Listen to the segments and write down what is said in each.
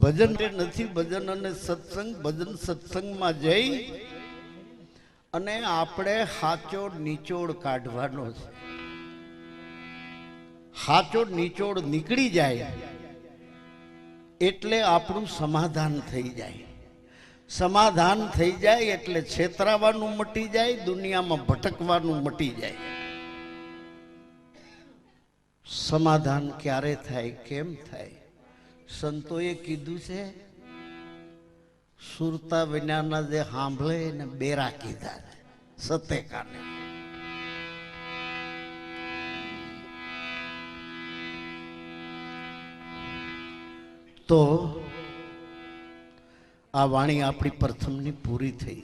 ભજન નથી, ભજન અને સત્સંગ. ભજન સત્સંગમાં જઈ અને આપણે હાચો નિચોડ કાઢવાનો છે. હાચો નિચોડ નીકળી જાય એટલે આપણું સમાધાન થઈ જાય. સમાધાન થઈ જાય એટલે છેતરાવાનું મટી જાય, દુનિયામાં ભટકવાનું મટી જાય. સમાધાન ક્યારે થાય, કેમ થાય? સંતોએ કીધું છે, સુરતા વિનાના જે સાંભળે એને બેરા કીધા છે, સતેકાને. તો આ વાણી આપણી પ્રથમની પૂરી થઈ.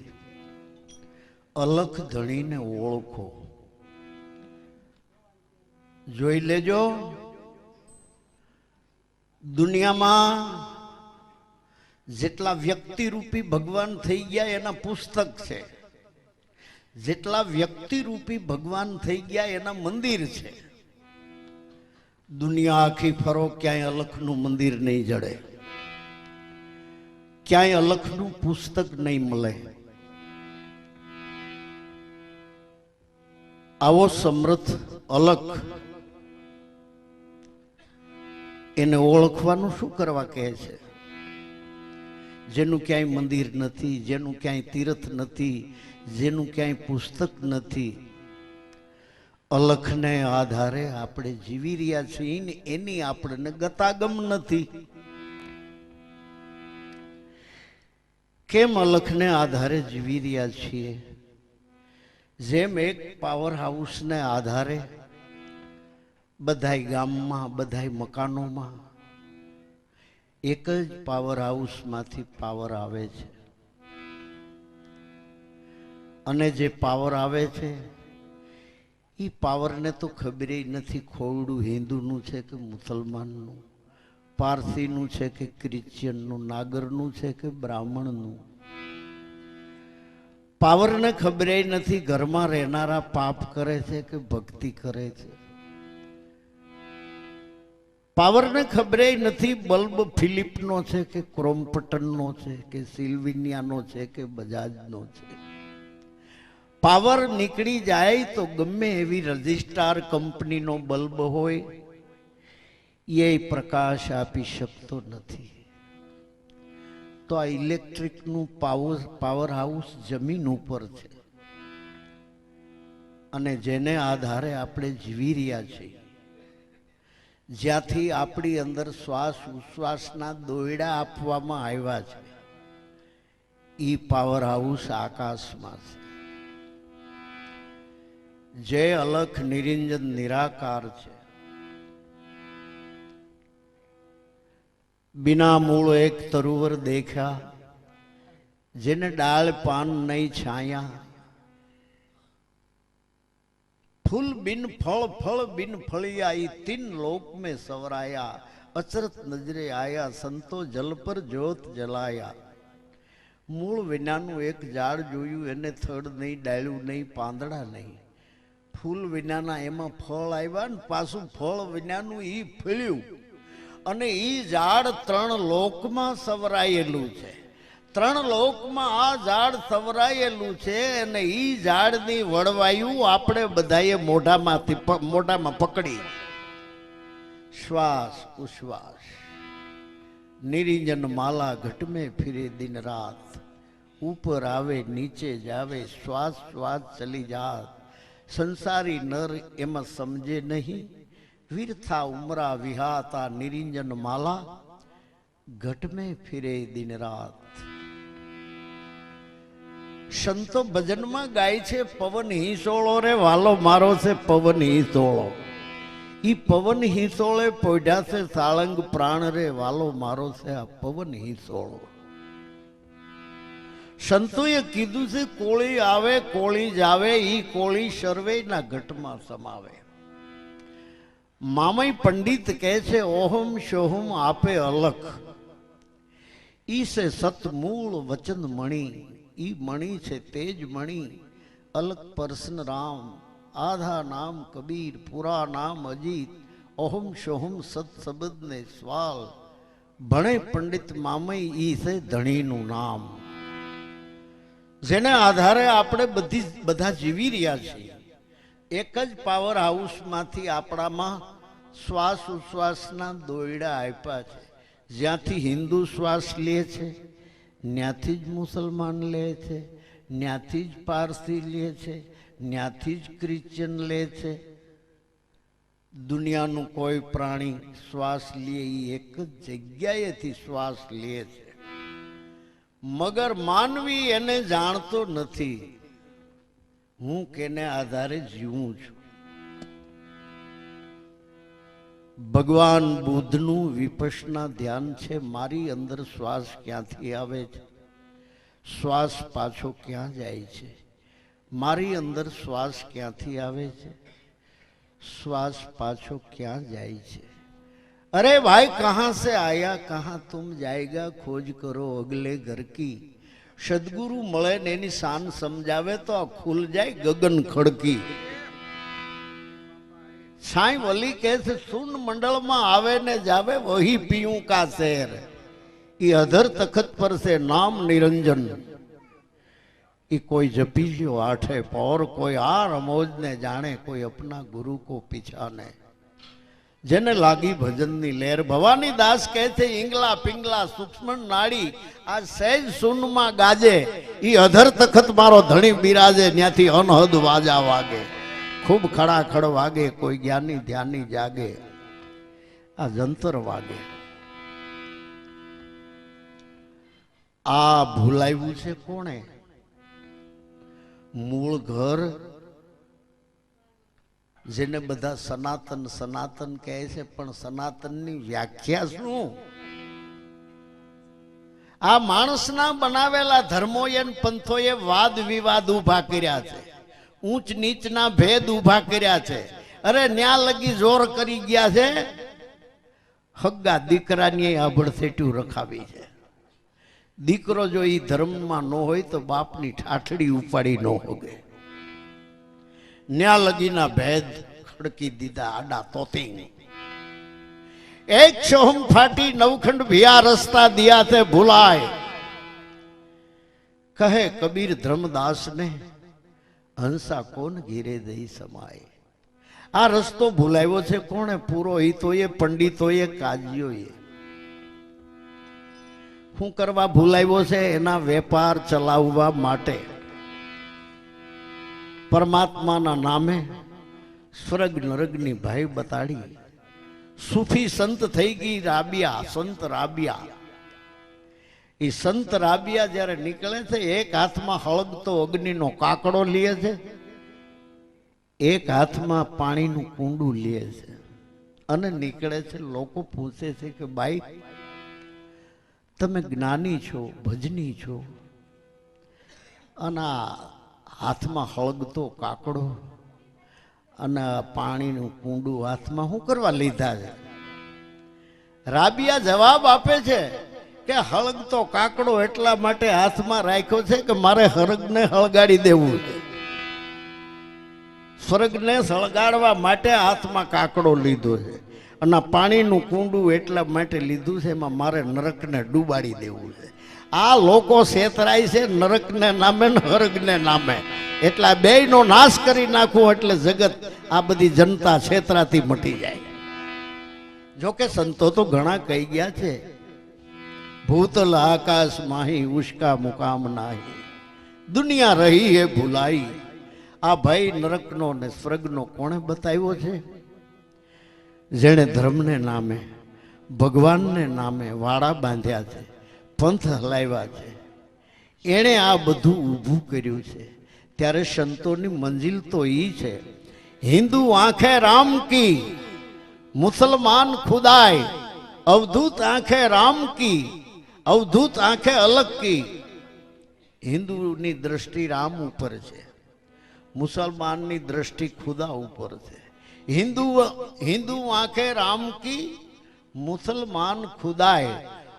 અલખ ધણીને ઓળખો. જોઈ લેજો, દુનિયામાં જેટલા વ્યક્તિરૂપી ભગવાન થઈ ગયા એના પુસ્તક છે, જેટલા વ્યક્તિરૂપી ભગવાન થઈ ગયા એના મંદિર છે. દુનિયા આખી ફરો, ક્યાંય અલખનું મંદિર નહીં જડે, ક્યાંય અલખનું પુસ્તક નહીં મળે. આવો સમર્થ અલખ, એને ઓળખવાનું શું કરવા કહે છે? જેનું ક્યાંય મંદિર નથી, જેનું ક્યાંય તીર્થ નથી, જેનું ક્યાંય પુસ્તક નથી, અલખને આધારે આપણે જીવી રહ્યા છીએ ને એની આપણને ગતાગમ નથી. કેમ અલખને આધારે જીવી રહ્યા છીએ? જેમ એક પાવર હાઉસને આધારે બધાય ગામમાં, બધાય મકાનોમાં એક જ પાવર હાઉસમાંથી પાવર આવે છે. અને જે પાવર આવે છે એ પાવરને તો ખબર નથી ખોવડું હિન્દુનું છે કે મુસલમાનનું, પારસીનું છે કે ક્રિશ્ચિયનનું, નાગરનું છે કે બ્રાહ્મણનું. પાવરને ખબર નથી ઘરમાં રહેનારા પાપ કરે છે કે ભક્તિ કરે છે. પાવરને ખબર નથી બલ્બ ફિલિપનો છે કે ક્રોમ્પટનનો છે કે સિલ્વિનિયાનો છે કે બજાજનો છે. પાવર નીકળી જાય તો ગમે એવી રજિસ્ટ્રાર કંપનીનો બલ્બ હોય એ પ્રકાશ આપી શકતો નથી. તો આ ઇલેક્ટ્રિકનું પાવર હાઉસ જમીન ઉપર છે અને જેને આધારે આપણે જીવી રહ્યા છીએ, જ્યાંથી આપણી અંદર શ્વાસ ઉશ્વાસના દોયડા આપવામાં આવ્યા છે, એ પાવર હાઉસ આકાશમાં છે. જે અલખ નિરંજન નિરાકાર છે, बिना मूल एक तरुवर देखा, जिन डाल पान नहीं छाया, फूल बिन फल फल बिन फलियाई, तीन लोक में सवराया, अचरत नजरे आया, संतो जल पर ज्योत जलाया. मूल विनानु एक झाड़ जोयु, एने थड़ नहीं, डाळू नहीं, પાંદડા नहीं. फूल विनाना एमा फल आव्या ने पाछुं फल विनानु ई फळ्युं અને ઈ ઝાડ ત્રણ લોકમાં સવરાયેલું છે. ત્રણ લોકમાં આ ઝાડ સવરાયેલું છે અને ઈ ઝાડની વળવાયું આપણે બધાએ મોઢામાં પકડી. શ્વાસ ઉશ્વાસ નિરંજન માલા ઘટ में फिरे दिन रात, ऊपर आवे नीचे जावे, श्वास श्वास चली जात. संसारी नर एમાં समझे नहीं, वीरथा उमरा विहाता निरंजन माला, घट में फिरे दिन रात. संतो भजन में गाय छे, पवन हिंसोळो रे वालो मारो से पवन हिंसोळो. ई पवन हिंसोळे पोढ़ा से साळंग प्राण रे वालो मारो से आ पवन हिंसोळो. संतोए कीधुं छे कोળી आवे कोળી जावे, ई कोળી सर्वे ना घट में समावे. मामई पंडित कहे छे ओहम शोहम आपे अलख, ईसे सतमूल वचन मणि. ई मणि छे तेज मणि, अलख परसन राम, आधा नाम कबीर, पूरा नाम अजीत. ओहम शोहम सत शब्द ने स्वाल, ભણે પંડિત મામય ઈ છે ધણીનું નામ, જેને આધારે આપણે બધા જીવી રહ્યા છીએ. એક જ પાવર હાઉસમાંથી આપણામાં શ્વાસ ઉશ્વાસના દોયડા આપ્યા છે. જ્યાંથી હિન્દુ શ્વાસ લે છે ત્યાંથી જ મુસલમાન લે છે, ત્યાંથી જ પારસી લે છે, ત્યાંથી જ ક્રિશ્ચિયન લે છે. દુનિયાનું કોઈ પ્રાણી શ્વાસ લે એ એક જ જગ્યાએથી શ્વાસ લે છે, મગર માનવી એને જાણતો નથી હું કેને આધારે જીવું છું. ભગવાન બુદ્ધનું વિપશ્યના ધ્યાન છે, મારી અંદર શ્વાસ ક્યાંથી આવે છે, શ્વાસ પાછો ક્યાં જાય છે, મારી અંદર શ્વાસ ક્યાંથી આવે છે, श्वास पाछो क्या जाए छे. अरे भाई कहां से आया कहां तुम जाएगा, खोज करो अगले घर की. सदगुरु मळे ने एनी शान समझावे तो खुल जाए गगन खड़की. साईं वली कैसे सुन मंडल में आवे ने जावे वही पीऊं का शहर. ये अधर तखत पर से नाम निरंजन, कोई जपी जो आठे पौर, कोई आ रमोज ने जाने, कोई अपना गुरु को पिछाने. जेने लागी भजन नी लेर. भवानी दास कहते इंगला पिंगला सूक्ष्म नाड़ी आ सहज सुन मा गाजे, ई अधर तखत मारो धणी बिराजे, न्याथी अनहद वाजा वागे, खूब खड़ा खड़ वागे, कोई ज्ञानी ध्यानी जागे, आ जंतर वागे. आ भूलाव्યું છે કોણે? मूल घर जेने बधा सनातन सनातन कहे छे, पण सनातन नी व्याख्या शुं? आ माणसना बनावेला धर्मोए ने पंथोए वाद विवाद उभा कर्या छे, ऊंच नीचना भेद उभा कर्या छे. अरे न्या लगी जोर करी गया छे, हग्गा दीकरानी आभड़सेट्यू रखावी छे. દીકરો જો ઈ ધર્મમાં ન હોય તો બાપની ઠાઠડી ઉપાડી ન હોગે. ન્યા લગીના ભેદ ખડકી દીધા આડા તોતી. એક સોહમ ફાટી નવખંડ ભિયા રસ્તા દિયા તે ભૂલાય, કહે કબીર ધર્મદાસ ને હંસા કોણ ઘીરે દઈ સમાય. આ રસ્તો ભૂલાવ્યો છે કોણે? પુરોહિતોએ, પંડિતોએ, કાજીઓએ. શું કરવા ભૂલાવ્યો છે? એના વેપાર ચલાવવા માટે. પરમાત્માના નામે સ્વર્ગ નરકની ભાઈ બતાડી. સૂફી સંત થઈ ગઈ રાબિયા, સંત રાબિયા. એ સંત રાબિયા જ્યારે નીકળે છે, એક હાથમાં હળગતો અગ્નિનો કાકડો લે છે, એક હાથમાં પાણીનું કુંડું લે છે અને નીકળે છે. લોકો પૂછે છે કે ભાઈ તમે જ્ઞાની છો, ભજની છો, અને હાથમાં હળગતો કાકડો અને પાણીનું કુંડું હાથમાં શું કરવા લીધા છે? રાબિયા જવાબ આપે છે કે હળગતો કાકડો એટલા માટે હાથમાં રાખ્યો છે કે મારે હરગને હળગાડી દેવું છે. સ્વર્ગને સળગાડવા માટે હાથમાં કાકડો લીધો છે, અને પાણીનું કુંડું એટલા માટે લીધું છે એમાં મારે નરકને ડૂબાડી દેવું છે. આ લોકો છેતરાય છે નરકને નામે ને હરગને નામે. એટલા બેયનો નાશ કરી નાખવું એટલે જગત, આ બધી જનતા છેતરાથી મટી જાય. જોકે સંતો તો ઘણા કહી ગયા છે, ભૂતલ આકાશ માહી ઉષ્કા મુકામ નાહી, દુનિયા રહી હે ભૂલાઈ. આ ભાઈ નરકનો ને સ્વર્ગનો કોણે બતાવ્યો છે? જેણે ધર્મને નામે, ભગવાનને નામે વાડા બાંધ્યા છે, પંથ હલાવ્યા છે, એણે આ બધું ઊભું કર્યું છે. ત્યારે સંતોની મંજિલ તો ઈ છે, હિન્દુ આંખે રામ કી, મુસલમાન ખુદાય, અવધૂત આંખે રામ કી, અવધૂત આંખે અલગ કી. હિન્દુની દ્રષ્ટિ રામ ઉપર છે, મુસલમાનની દ્રષ્ટિ ખુદા ઉપર છે. हिंदू आंखें राम की, मुसलमान खुदाए,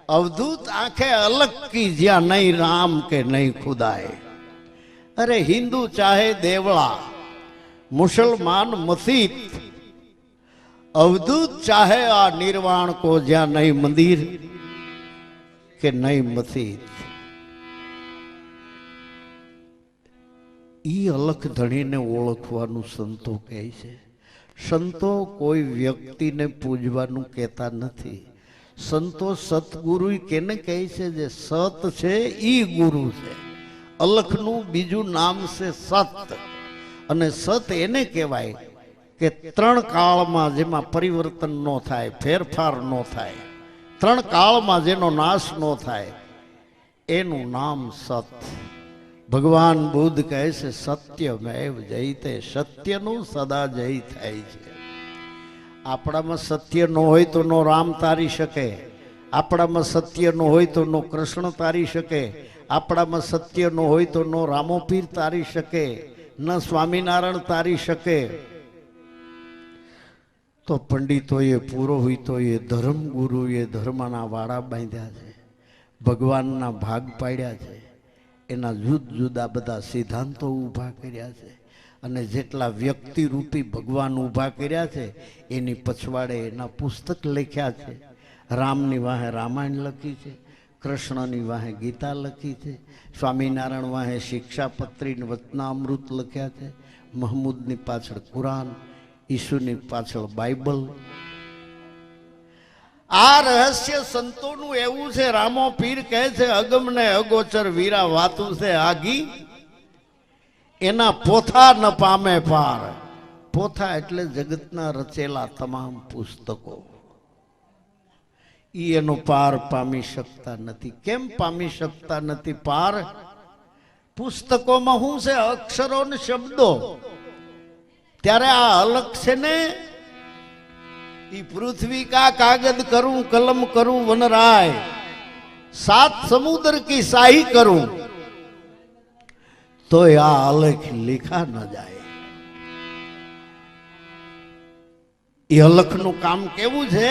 अवधूत आंखें अलग की, ज्या नहीं राम के नहीं खुदाए. अरे हिंदू चाहे देवड़ा, मुसलमान मसीत, अवधूत चाहे आ निर्वाण को, ज्या नहीं मंदिर, કે નહીં મથી ઈ અલખ ધણીને ઓળખવાનું સંતો કહે છે. સંતો કોઈ વ્યક્તિને પૂજવાનું કહેતા નથી. સંતો સતગુરુ કેને કહે છે? જે સત છે ઈ ગુરુ છે. અલખનું બીજું નામ છે સત, અને સત એને કહેવાય કે ત્રણ કાળમાં જેમાં પરિવર્તન ન થાય, ફેરફાર ન થાય, ત્રણ કાળમાં જેનો નાશ ન થાય, એનું નામ સત. ભગવાન બુદ્ધ કહે છે સત્યમેવ જયતે, સત્યનું સદા જય થાય છે. આપણામાં સત્ય ન હોય તો નો રામ તારી શકે, આપણામાં સત્ય ન હોય તો નો કૃષ્ણ તારી શકે, આપણામાં સત્ય ન હોય તો નો રામોપીર તારી શકે, ન સ્વામિનારાયણ તારી શકે. તો પંડિતોએ, પુરોહિતોએ, ધર્મગુરુએ ધર્મના વાડા બાંધ્યા છે, ભગવાનના ભાગ પાડ્યા છે, એના જુદા જુદા બધા સિદ્ધાંતો ઊભા કર્યા છે, અને જેટલા વ્યક્તિ રૂપી ભગવાન ઊભા કર્યા છે એની પછવાડે એના પુસ્તક લખ્યા છે. રામની વાહે રામાયણ લખી છે, કૃષ્ણની વાહે ગીતા લખી છે, સ્વામિનારાયણ વાહે શિક્ષાપત્રી વચનામૃત લખ્યા છે, મહમૂદની પાછળ કુરાન, ઈસુની પાછળ બાઇબલ. આ રહસ્ય સંતોનું એવું છે. રામો પીર કહે છે અગમ ને અગોચર વીરા વાતું છે આગી, એના પોથા ન પામે પાર. પોથા એટલે જગતના રચેલા તમામ પુસ્તકો, ઈ એનો પાર પામી શકતા નથી. કેમ પામી શકતા નથી પાર? પુસ્તકોમાં શું છે? અક્ષરો ને શબ્દો. ત્યારે આ અલગ છે ને, पृथ्वी का कागज करूं, कलम करूं वनराय, 7 समुद्र की शाही करूं, तो या अलख लिखा न जाए. ये अलख નું કામ કેવું છે?